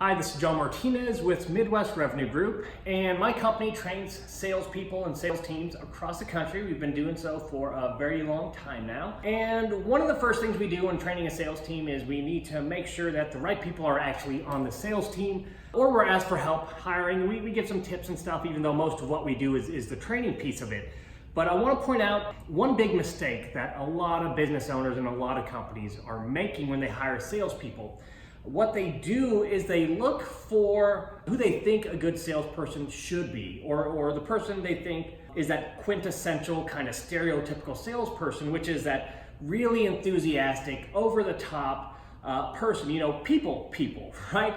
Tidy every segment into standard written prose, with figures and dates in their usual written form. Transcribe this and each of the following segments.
Hi, this is John Martinez with Midwest Revenue Group, and my company trains salespeople and sales teams across the country. We've been doing so for a very long time now. And one of the first things we do when training a sales team is we need to make sure that the right people are actually on the sales team, or we're asked for help hiring. We give some tips and stuff, even though most of what we do is the training piece of it. But I want to point out one big mistake that a lot of business owners and a lot of companies are making when they hire salespeople. What they do is they look for who they think a good salesperson should be, or the person they think is that quintessential kind of stereotypical salesperson, which is that really enthusiastic, over the top person, people, right?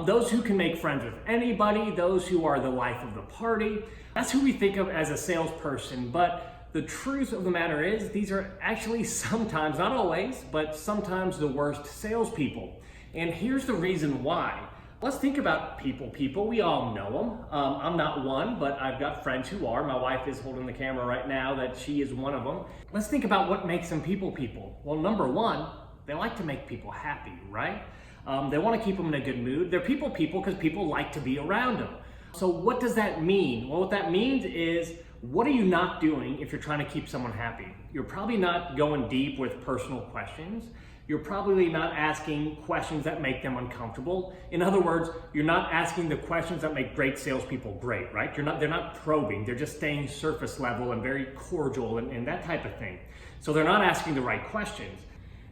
Those who can make friends with anybody, those who are the life of the party. That's who we think of as a salesperson. But the truth of the matter is these are actually sometimes, not always, but sometimes the worst salespeople. And here's the reason why. Let's think about people. We all know them. I'm not one, but I've got friends who are. My wife is holding the camera right now that she is one of them. Let's think about what makes them people. Well, number one, they like to make people happy, right? They want to keep them in a good mood. They're people because people like to be around them. So what does that mean? Well, what that means is, what are you not doing if you're trying to keep someone happy? You're probably not going deep with personal questions. You're probably not asking questions that make them uncomfortable. In other words, you're not asking the questions that make great salespeople great, right? They're not probing, they're just staying surface level and very cordial and that type of thing. So they're not asking the right questions.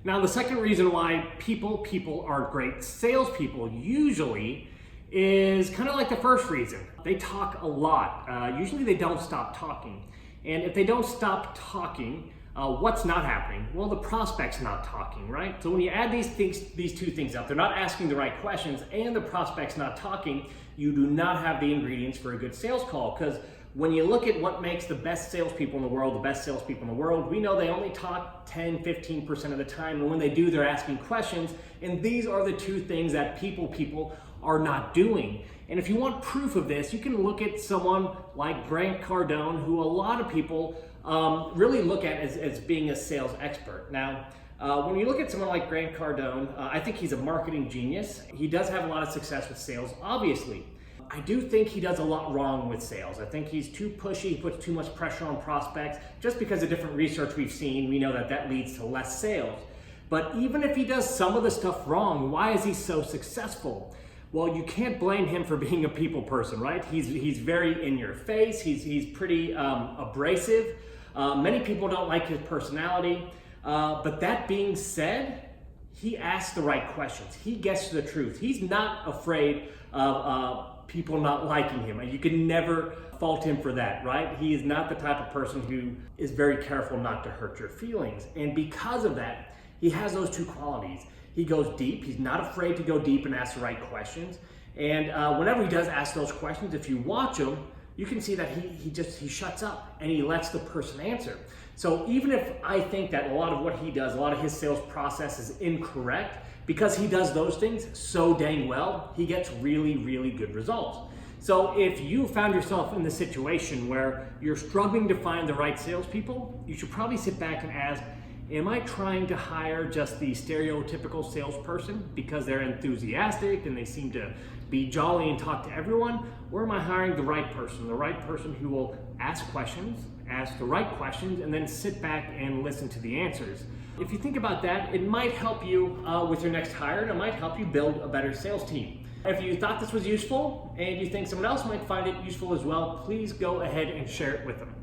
Now, the second reason why people are great salespeople usually is kind of like the first reason. They talk a lot. Usually they don't stop talking. And if they don't stop talking, what's not happening? Well, the prospect's not talking, right? So when you add these two things up, they're not asking the right questions and the prospect's not talking, you do not have the ingredients for a good sales call. Because when you look at what makes the best salespeople in the world, we know they only talk 10-15% of the time, and when they do, they're asking questions, and these are the two things that people are not doing. And if you want proof of this, you can look at someone like Grant Cardone, who a lot of people really look at as being a sales expert. Now, when you look at someone like Grant Cardone, I think he's a marketing genius. He does have a lot of success with sales, obviously. I do think he does a lot wrong with sales. I think he's too pushy, he puts too much pressure on prospects. Just because of different research we've seen, we know that leads to less sales. But even if he does some of the stuff wrong, why is he so successful? Well, you can't blame him for being a people person, right? He's very in your face, he's pretty abrasive. Many people don't like his personality, but that being said, he asks the right questions. He gets to the truth. He's not afraid of people not liking him. You can never fault him for that, right? He is not the type of person who is very careful not to hurt your feelings. And because of that, he has those two qualities. He goes deep. He's not afraid to go deep and ask the right questions. And whenever he does ask those questions, if you watch him, you can see that he shuts up and he lets the person answer. So even if I think that a lot of what he does, a lot of his sales process is incorrect, because he does those things so dang well, he gets really good results. So if you found yourself in the situation where you're struggling to find the right salespeople, you should probably sit back and ask, am I trying to hire just the stereotypical salesperson because they're enthusiastic and they seem to be jolly and talk to everyone? Or am I hiring the right person who will ask questions, ask the right questions, and then sit back and listen to the answers? If you think about that, it might help you with your next hire, and it might help you build a better sales team. If you thought this was useful and you think someone else might find it useful as well, please go ahead and share it with them.